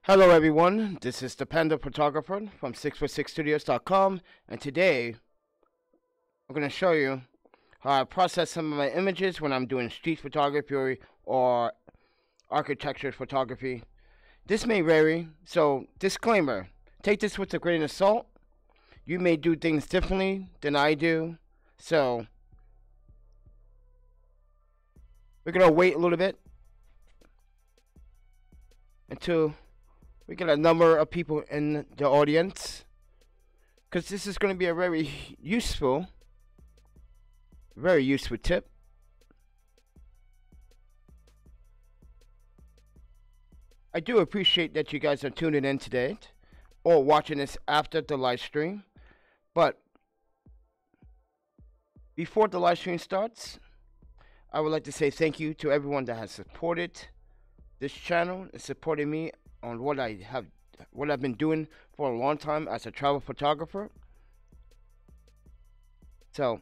Hello everyone, this is the Panda Photographer from 646studios.com, and today I'm going to show you how I process some of my images when I'm doing street photography or architecture photography. This may vary, so disclaimer, take this with a grain of salt. You may do things differently than I do, so we're going to wait a little bit until we get a number of people in the audience, because this is going to be a very useful tip. I do appreciate that you guys are tuning in today or watching this after the live stream, but before the live stream starts, I would like to say thank you to everyone that has supported this channel and supported me on what I've been doing for a long time as a travel photographer. So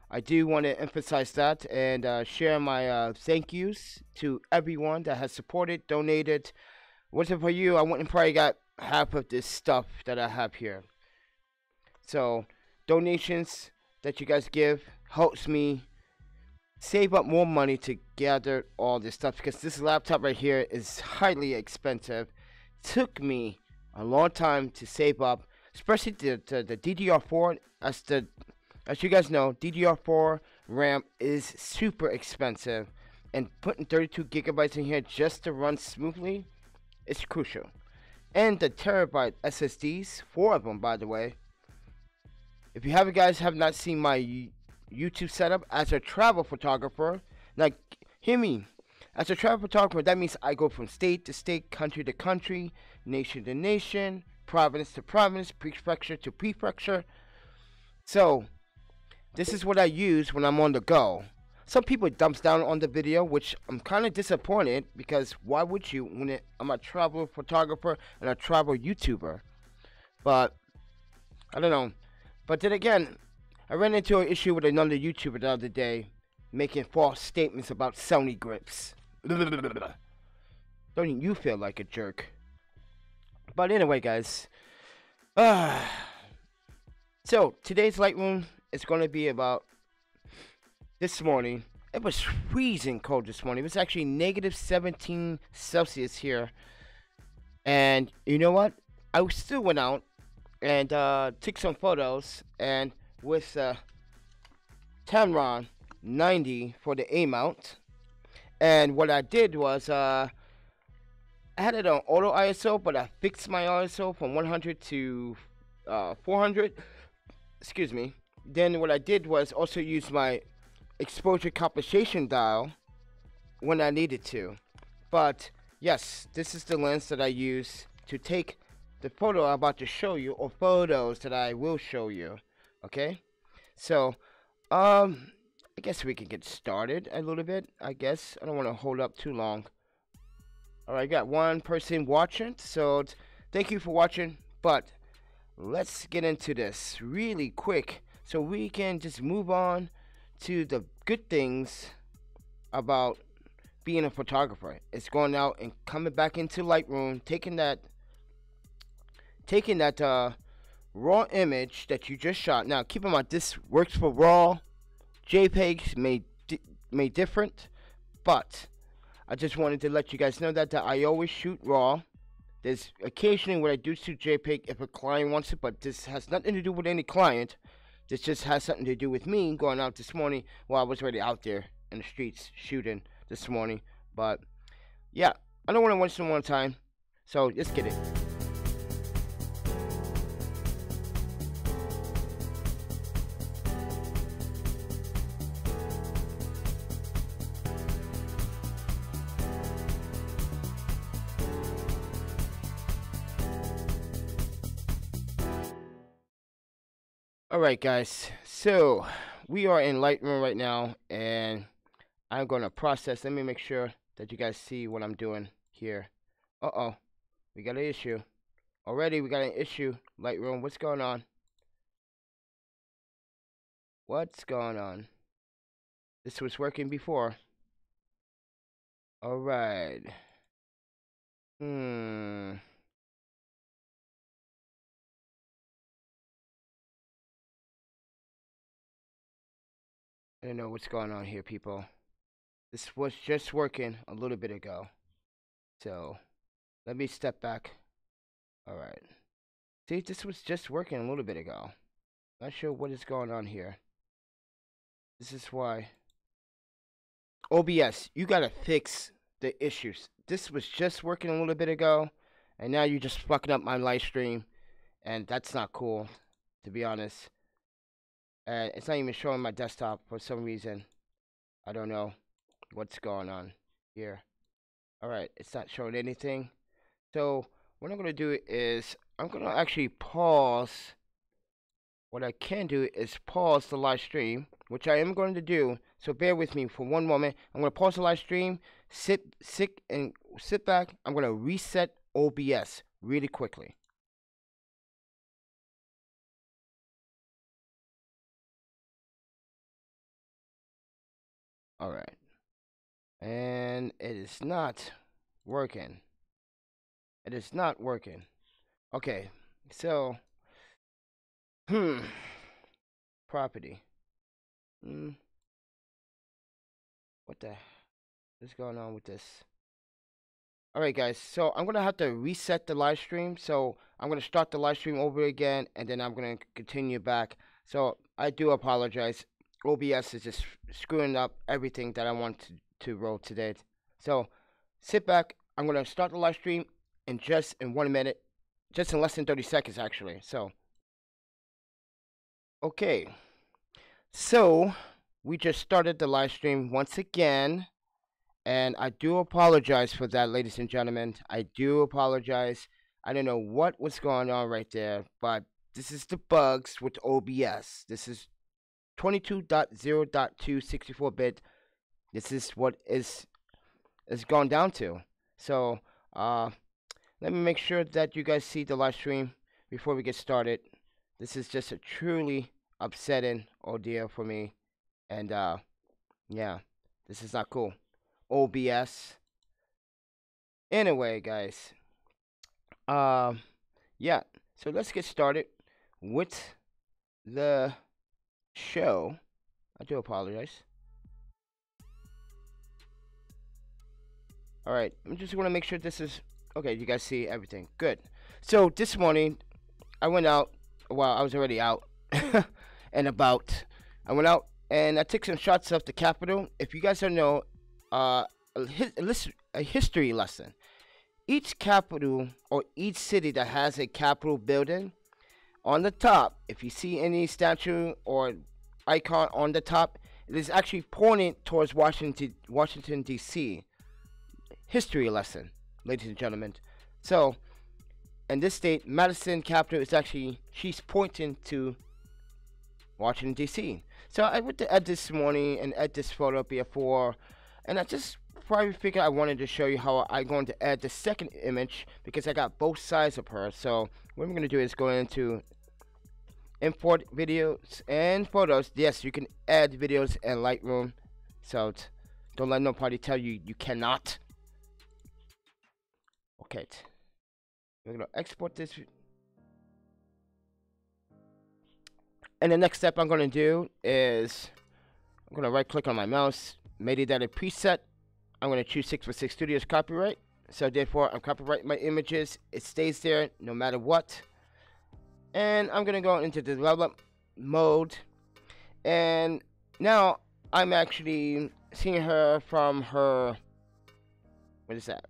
I do want to emphasize that and share my thank yous to everyone that has supported, donated. Wasn't for you, I wouldn't probably got half of this stuff that I have here. So donations that you guys give helps me save up more money to gather all this stuff, because this laptop right here is highly expensive. Took me a long time to save up, especially the DDR4. As you guys know, DDR4 RAM is super expensive, and putting 32 gigabytes in here just to run smoothly is crucial. And the terabyte SSDs, 4 of them by the way. If you guys have not seen my YouTube setup as a travel photographer, like, hear me. As a travel photographer, that means I go from state to state, country to country, nation to nation, province to province, prefecture to prefecture. So this is what I use when I'm on the go. Some people dumps down on the video, which I'm kind of disappointed, because why would you when I'm a travel photographer and a travel YouTuber? But I don't know. But then again, I ran into an issue with another YouTuber the other day making false statements about Sony grips. Don't you feel like a jerk? But anyway, guys, so today's Lightroom is going to be about this morning. It was freezing cold this morning. It was actually negative 17 Celsius here, and you know what? I still went out and took some photos, and with Pateron 90 for the A mount. And what I did was I had it on auto ISO, but I fixed my ISO from 100 to 400. Excuse me. Then what I did was also use my exposure compensation dial when I needed to. But yes, this is the lens that I use to take the photo I'm about to show you, or photos that I will show you. Okay, so I guess we can get started a little bit. I guess I don't want to hold up too long. Alright, got one person watching, so thank you for watching. But let's get into this really quick so we can just move on to the good things about being a photographer. It's going out and coming back into Lightroom, taking that raw image that you just shot. Now keep in mind, this works for RAW. JPEGs may different, but I just wanted to let you guys know that I always shoot RAW. There's occasionally where I do shoot JPEG if a client wants it, but this has nothing to do with any client. This just has something to do with me going out this morning. Well, I was already out there in the streets shooting this morning, but yeah, I don't want to waste some more time, so let's get it. Alright guys, so we are in Lightroom right now, and I'm going to process. Let me make sure that you guys see what I'm doing here. We got an issue. Already we got an issue. Lightroom, what's going on? What's going on? This was working before. Alright. I don't know what's going on here, people. This was just working a little bit ago. So, let me step back. Alright. See, this was just working a little bit ago. Not sure what is going on here. This is why. OBS, you gotta fix the issues. This was just working a little bit ago, and now you're just fucking up my live stream, and that's not cool, to be honest. And it's not even showing my desktop for some reason. I don't know what's going on here. Alright, it's not showing anything. So, what I'm going to do is, I'm going to actually pause. What I can do is pause the live stream, which I am going to do. So bear with me for one moment. I'm going to pause the live stream, sit back. I'm going to reset OBS really quickly. Alright. And it is not working. It is not working. Okay, so property. What the is going on with this? Alright guys, so I'm gonna have to reset the live stream. So I'm gonna start the live stream over again, and then I'm gonna continue back. So I do apologize. OBS is just screwing up everything that I want to roll today. So sit back. I'm gonna start the live stream in 1 minute, just in less than 30 seconds actually. So okay, so we just started the live stream once again, and I do apologize for that, ladies and gentlemen. I do apologize. I don't know what was going on right there, but this is the bugs with OBS. This is 22.0.2 64-bit. This is what is gone down to. So let me make sure that you guys see the live stream before we get started. This is just a truly upsetting ordeal for me, and yeah, this is not cool. OBS. Anyway, guys, yeah, so let's get started with the show. I do apologize. Alright, I'm just going to make sure this is okay. You guys see everything good. So this morning I went out. Well, I was already out and about. I went out and I took some shots of the Capitol. If you guys don't know, a history lesson. Each capital or each city that has a Capitol building, on the top, if you see any statue or icon on the top, it is actually pointing towards Washington D.C. History lesson, ladies and gentlemen. So, in this state, Madison Capitol is actually, she's pointing to Washington D.C. So I went to edit this morning and edit this photo before, and I just probably figured I wanted to show you how I'm going to add the second image, because I got both sides of her. So what we're going to do is go into import videos and photos. Yes, you can add videos in Lightroom, so don't let nobody tell you you cannot. Okay, we're going to export this, and the next step I'm going to do is I'm going to right click on my mouse, metadata preset. I'm going to choose 6x6 Studios copyright. So therefore, I'm copyrighting my images. It stays there no matter what. And I'm going to go into develop mode. And now I'm actually seeing her from her, what is that?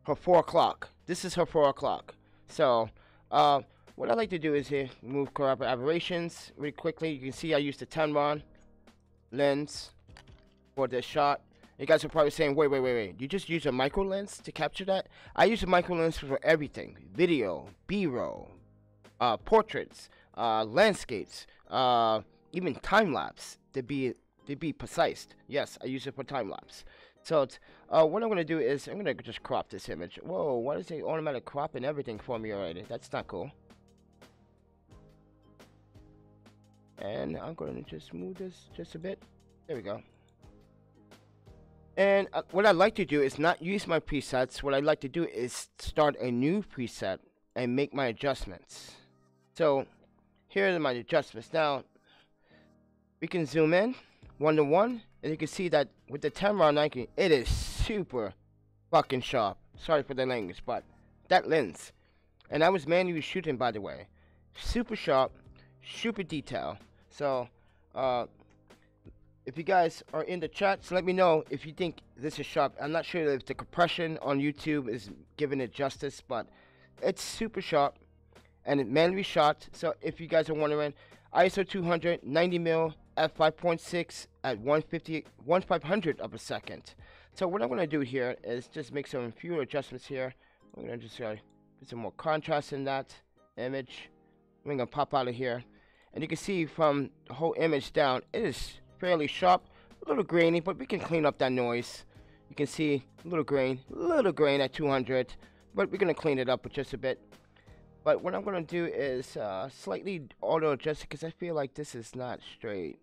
Her 4 o'clock. This is her 4 o'clock. So, what I like to do is here, remove corrupt aberrations really quickly. You can see I used the Pateron lens for this shot. You guys are probably saying, wait. You just use a micro lens to capture that? I use a micro lens for everything. Video, B-roll, portraits, landscapes, even time-lapse to be precise. Yes, I use it for time-lapse. So what I'm going to do is I'm going to just crop this image. Whoa, why is it automatic cropping everything for me already? That's not cool. And I'm going to just move this just a bit. There we go. And what I like to do is not use my presets. What I like to do is start a new preset and make my adjustments. So here are my adjustments. Now, we can zoom in 1:1, and you can see that with the 10-round Nike, it is super fucking sharp. Sorry for the language, but that lens, and I was manually shooting, by the way, super sharp, super detail. So if you guys are in the chats, let me know if you think this is sharp. I'm not sure if the compression on YouTube is giving it justice, but it's super sharp and it manually shot. So if you guys are wondering, ISO 200, 90mm, f5.6 at 1/500 of a second. So what I'm going to do here is just make some few adjustments here. I'm going to just put some more contrast in that image. I'm going to pop out of here. And you can see from the whole image down, it is fairly sharp, a little grainy, but we can clean up that noise. You can see a little grain at 200, but we're going to clean it up with just a bit. But what I'm going to do is slightly auto adjust it because I feel like this is not straight.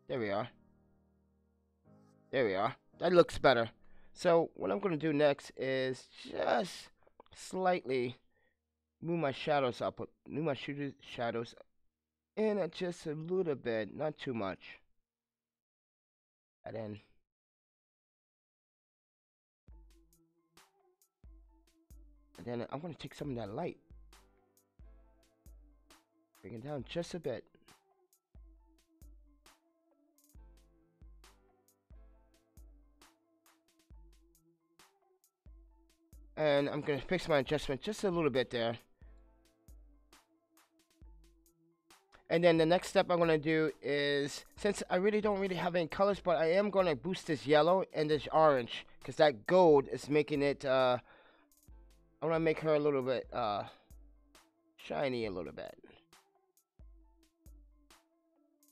There we are. There we are. That looks better. So what I'm going to do next is just slightly move my shadows up, move my shadows in just a little bit, not too much. And then I'm going to take some of that light, bring it down just a bit. And I'm going to fix my adjustment just a little bit there. And then the next step I'm going to do is, since I really don't have any colors, but I am going to boost this yellow and this orange, because that gold is making it, I want to make her a little bit shiny a little bit.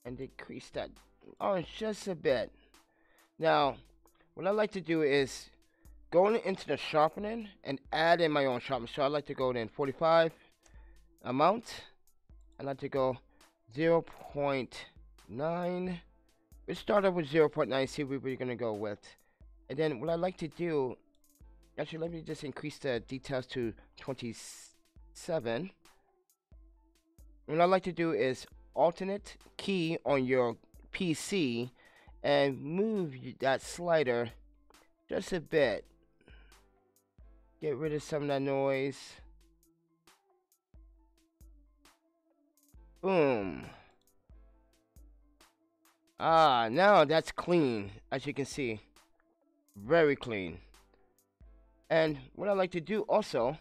And decrease that orange just a bit. Now, what I like to do is go into the sharpening and add in my own sharpening. So I like to go in 45 amount. I like to go 0.9. Let's start off with 0.9, see what we're going to go with. And then what I like to do, actually let me just increase the details to 27. What I like to do is alternate key on your PC and move that slider just a bit. Get rid of some of that noise. Boom. Now that's clean, as you can see. Very clean. And what I like to do also,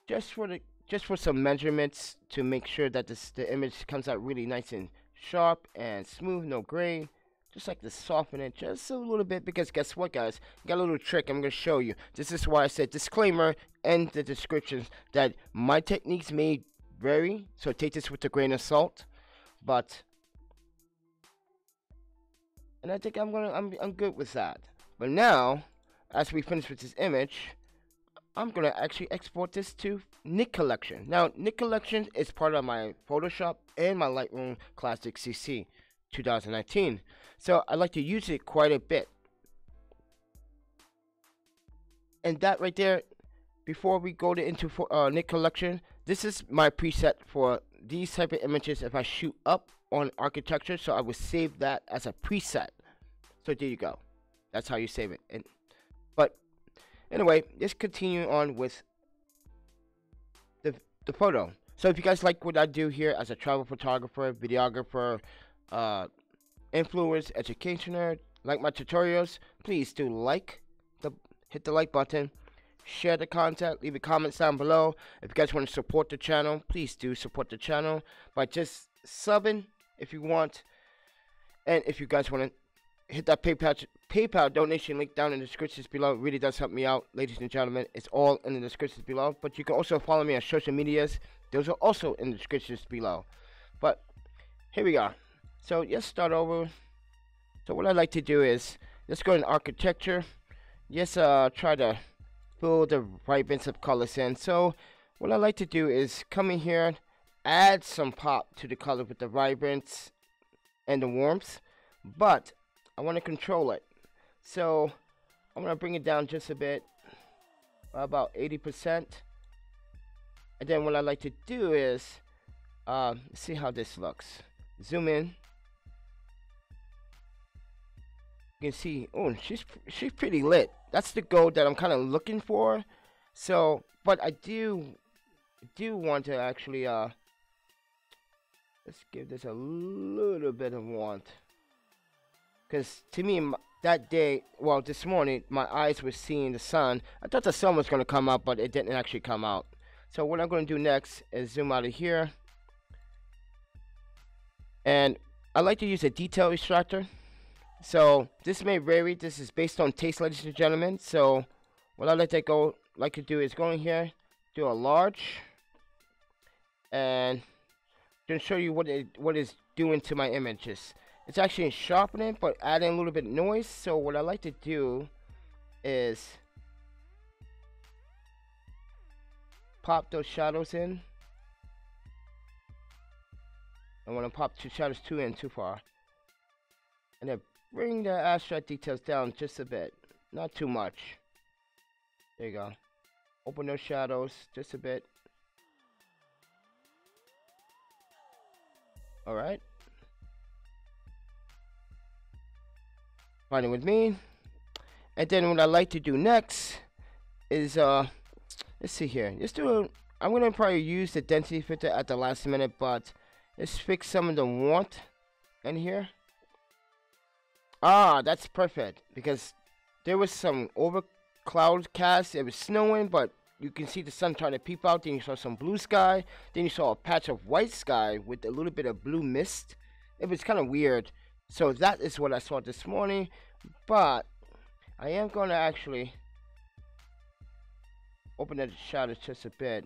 just for some measurements to make sure that the image comes out really nice and sharp and smooth, no gray. Just like to soften it just a little bit, because guess what, guys? Got a little trick I'm going to show you. This is why I said disclaimer and the descriptions that my techniques may vary, so take this with a grain of salt. But, and I think I'm good with that. But now, as we finish with this image, I'm going to actually export this to Nik Collection. Now, Nik Collection is part of my Photoshop and my Lightroom Classic CC 2019. So I like to use it quite a bit. And that right there, before we go into Nik Collection, this is my preset for these type of images if I shoot up on architecture. So I would save that as a preset. So there you go. That's how you save it. But anyway, let's continue on with the photo. So if you guys like what I do here as a travel photographer, videographer, influencer, educationer, like my tutorials, please do hit the like button, share the content, leave a comment down below. If you guys want to support the channel, please do support the channel by just subbing if you want. And if you guys want to hit that PayPal donation link down in the descriptions below, it really does help me out, ladies and gentlemen. It's all in the descriptions below. But you can also follow me on social medias. Those are also in the descriptions below. But here we are. So let's start over. So what I like to do is, let's go in architecture. Just try to fill the vibrance of colors in. So what I like to do is come in here, add some pop to the color with the vibrance and the warmth. But I want to control it. So I'm going to bring it down just a bit, about 80%. And then what I like to do is Let's see how this looks. Zoom in. You can see, oh, she's pretty lit. That's the goal that I'm kind of looking for. So, but I do want to actually let's give this a little bit of warmth. Because to me, that day, well, this morning, my eyes were seeing the sun. I thought the sun was going to come out, but it didn't actually come out. So what I'm going to do next is zoom out of here. And I like to use a detail extractor. So this may vary. This is based on taste, ladies and gentlemen. So what I like to do is go in here, do a large, and then show you what it's doing to my images. It's actually sharpening, but adding a little bit of noise. So what I like to do is pop those shadows in. I want to pop two shadows too far. And then bring the abstract details down just a bit. Not too much. There you go. Open those shadows just a bit. Alright. Fine with me. And then what I like to do next is let's see here. I'm gonna probably use the density filter at the last minute, but let's fix some of the warmth in here. Ah, that's perfect, because there was some cloud cast. It was snowing, but you can see the sun trying to peep out. Then you saw some blue sky. Then you saw a patch of white sky with a little bit of blue mist. It was kind of weird. So that is what I saw this morning. But I am going to actually open the shadows just a bit.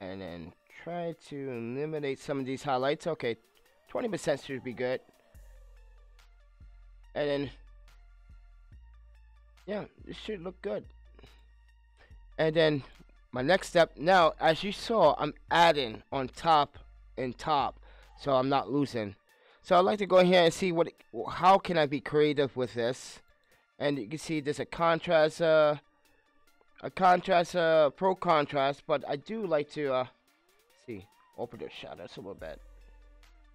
And then try to eliminate some of these highlights. Okay, 20% should be good. And then, yeah, this should look good. And then my next step, now as you saw, I'm adding on top and top, so I'm not losing. So I'd like to go here and see how can I be creative with this. And you can see there's a contrast, pro contrast, but I do like to see, open the shadows a little bit.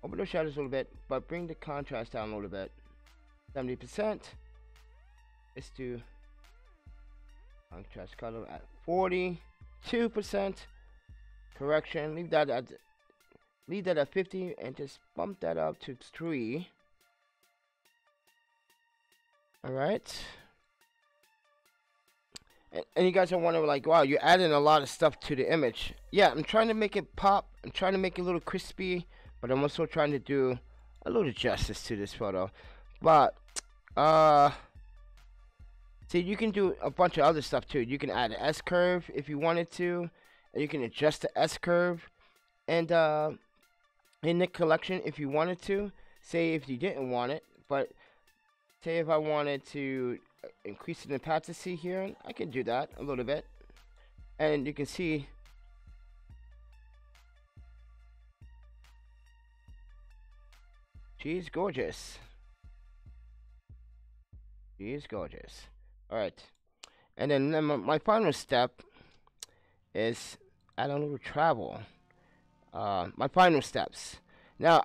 Open the shadows a little bit, but bring the contrast down a little bit. 70%. Let's do contrast color at 42%. Correction. Leave that at 50 and just bump that up to 3. All right. And you guys are wondering, like, wow, you're adding a lot of stuff to the image. Yeah, I'm trying to make it pop. I'm trying to make it a little crispy, but I'm also trying to do a little justice to this photo. But see, you can do a bunch of other stuff too. You can add an S curve if you wanted to, and you can adjust the S curve and in the collection if you wanted to. Say if you didn't want it, but say if I wanted to increase the opacity here, I can do that a little bit, and you can see she's gorgeous. She is gorgeous. Alright. And then my final step is add a little travel. My final steps. Now,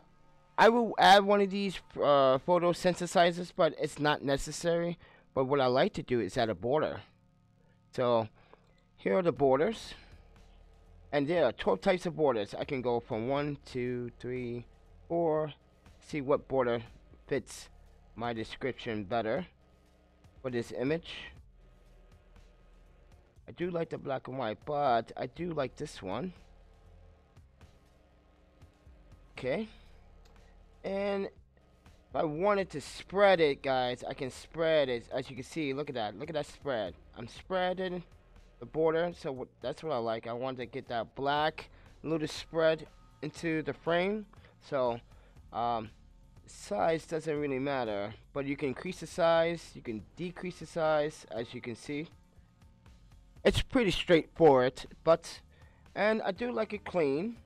I will add one of these photo synthesizers, but it's not necessary. But what I like to do is add a border. So, here are the borders. And there are 12 types of borders. I can go from 1, 2, 3, 4. See what border fits my description better for this image. I do like the black and white, but I do like this one. Okay. And if I wanted to spread it, guys, I can spread it. As you can see, look at that. Look at that spread. I'm spreading the border, so that's what I like. I want to get that black little spread into the frame. So size doesn't really matter, but you can increase the size, you can decrease the size, as you can see. It's pretty straightforward, and I do like it clean.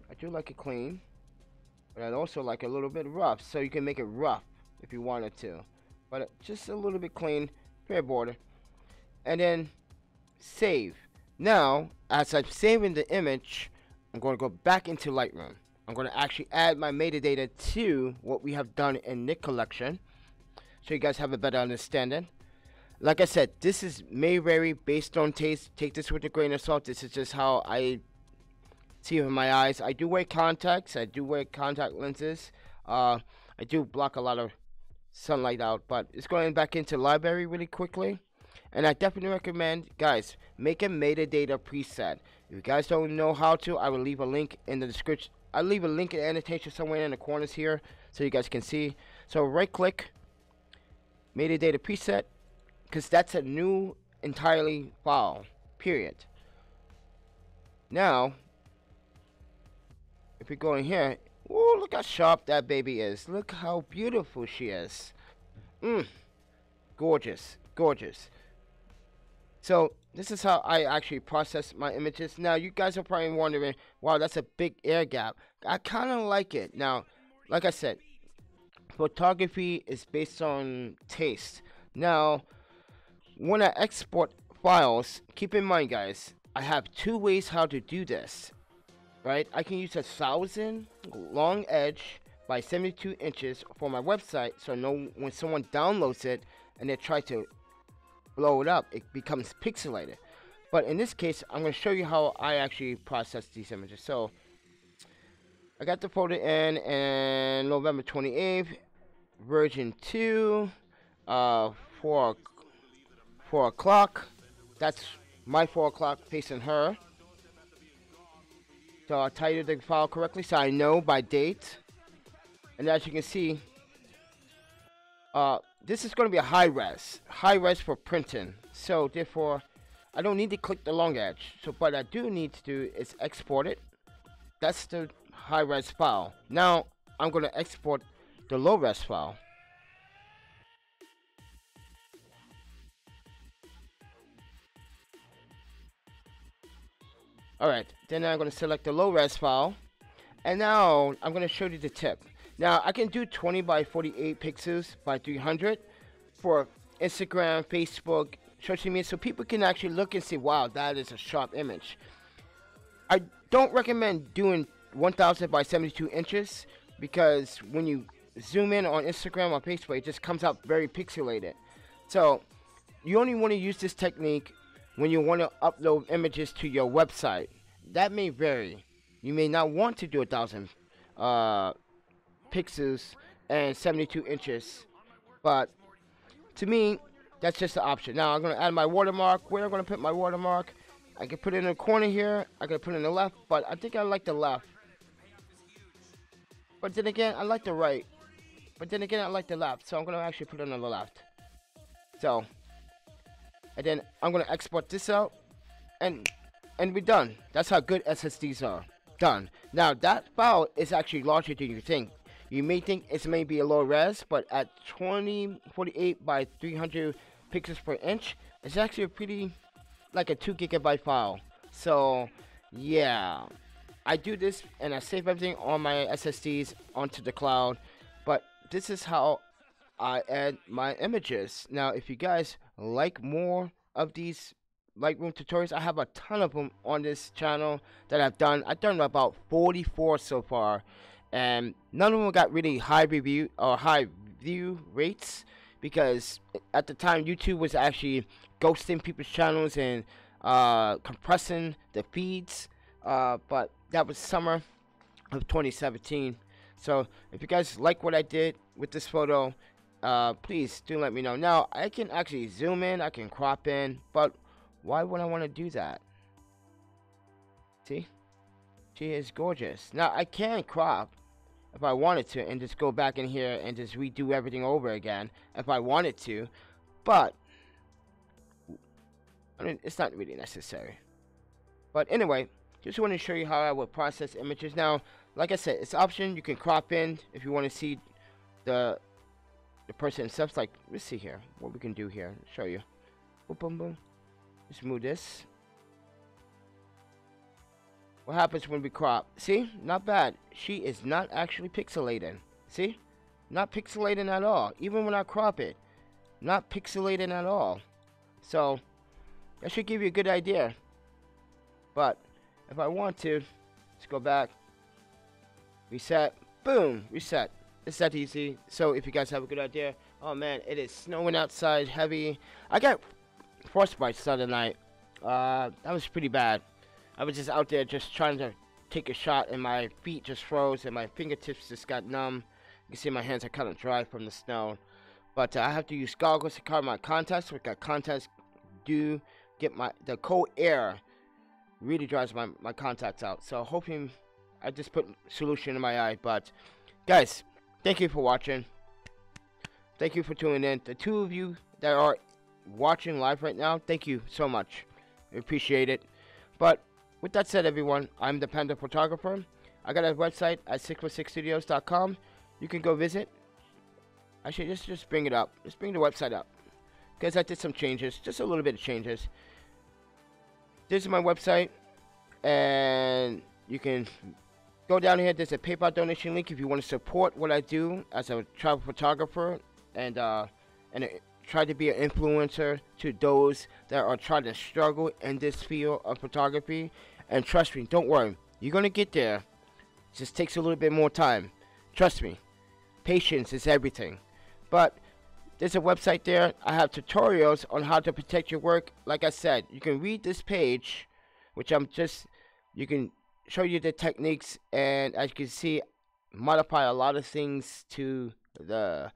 But I'd also like a little bit rough, so you can make it rough if you wanted to, but just a little bit clean, fair border. and then save. Now, as I'm saving the image, I'm going to go back into Lightroom. I'm going to actually add my metadata to what we have done in Nick collection, so you guys have a better understanding. Like I said, this may vary based on taste. Take this with a grain of salt. This is just how I see with my eyes. I do wear contacts. I do wear contact lenses. I do block a lot of sunlight out, but it's going back into library really quickly. And I definitely recommend, guys, make a metadata preset. If you guys don't know how to, I will leave a link in the description. I'll leave a link in the annotation somewhere in the corners here so you guys can see. So right click, metadata preset, because that's a new entirely file, period. Now, if we go in here, oh, look how sharp that baby is. Look how beautiful she is. Gorgeous, gorgeous. So this is how I actually process my images. Now you guys are probably wondering, wow, that's a big air gap. I kind of like it. Now, like I said, photography is based on taste. Now, when I export files, keep in mind, guys, I have two ways how to do this. Right? I can use 1,000 long edge by 72 inches for my website, so when someone downloads it and they try to blow it up, it becomes pixelated. But in this case, I'm going to show you how I actually process these images. So I got the photo in November 28th, version 2, 4 o'clock. That's my 4 o'clock facing her. So I titled the file correctly so I know by date. And as you can see, this is going to be a high res for printing. So therefore, I don't need to click the long edge. So what I do need to do is export it. That's the high res file. Now I'm going to export the low res file. Alright, then I'm going to select the low res file. And now I'm going to show you the tip. Now I can do 20 by 48 pixels by 300 for Instagram, Facebook, social media, so people can actually look and see, wow, that is a sharp image. I don't recommend doing 1000 by 72 inches because when you zoom in on Instagram or Facebook, it just comes out very pixelated. So you only want to use this technique when you want to upload images to your website. That may vary. You may not want to do 1000 pixels and 72 inches, but to me, that's just the option. Now I'm going to add my watermark. Where I'm going to put my watermark, I can put it in the corner here, I can put it in the left, but I think I like the left. But then again, I like the right. But then again, I like the left, so I'm going to actually put it on the left. So, and then I'm going to export this out, and we're done. That's how good SSDs are. Done. Now that file is actually larger than you think. You may think it's maybe a low res, but at 2048 by 300 pixels per inch, it's actually a pretty, like a 2 gigabyte file. So yeah, I do this and I save everything on my SSDs onto the cloud. But this is how I add my images. Now if you guys like more of these Lightroom tutorials, I have a ton of them on this channel that I've done. I've done about 44 so far, and none of them got really high review or high view rates because at the time YouTube was actually ghosting people's channels and compressing the feeds, but that was summer of 2017. So if you guys like what I did with this photo, please do let me know. Now I can actually zoom in, I can crop in, but why would I want to do that? See? She is gorgeous. Now, I can crop if I wanted to and just go back in here and just redo everything over again if I wanted to. But, I mean, it's not really necessary. But anyway, just want to show you how I would process images. Now, like I said, it's option. You can crop in if you want to see the person themselves. Like, let's see here. What we can do here. Show you. Boom, boom, boom. Just move this. What happens when we crop? See? Not bad. She is not actually pixelating. See? Not pixelating at all. Even when I crop it. Not pixelating at all. So, That should give you a good idea. But if I want to, let's go back, reset, boom, reset. It's that easy. So if you guys have a good idea, oh man, it is snowing outside, heavy. I got frostbite the other night. That was pretty bad. I was just out there just trying to take a shot, and my feet just froze, and my fingertips just got numb. You can see my hands are kind of dry from the snow. But I have to use goggles to cover my contacts. Because contacts do get the cold air really dries my contacts out. So hoping I just put solution in my eye. But guys, thank you for watching. Thank you for tuning in. The two of you that are watching live right now, thank you so much. I appreciate it. But with that said, everyone, I'm the Panda Photographer. I got a website at 616studios.com. You can go visit. Actually, just bring it up. Just bring the website up. Because I did some changes. Just a little bit of changes. This is my website. And you can go down here. There's a PayPal donation link if you want to support what I do as a travel photographer. And try to be an influencer to those that are trying to struggle in this field of photography. And trust me, don't worry. You're going to get there. It just takes a little bit more time. Trust me. Patience is everything. But there's a website there. I have tutorials on how to protect your work. Like I said, you can read this page, which you can show you the techniques, and as you can see, modify a lot of things to the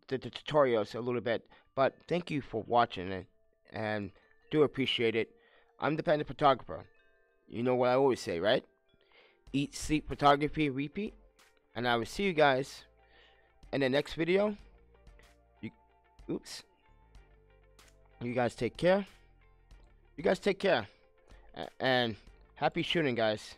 tutorials a little bit. But thank you for watching it, and do appreciate it. I'm the Panda Photographer. You know what I always say, right? Eat, sleep, photography, repeat. And I will see you guys in the next video. Oops. You guys take care. And happy shooting, guys.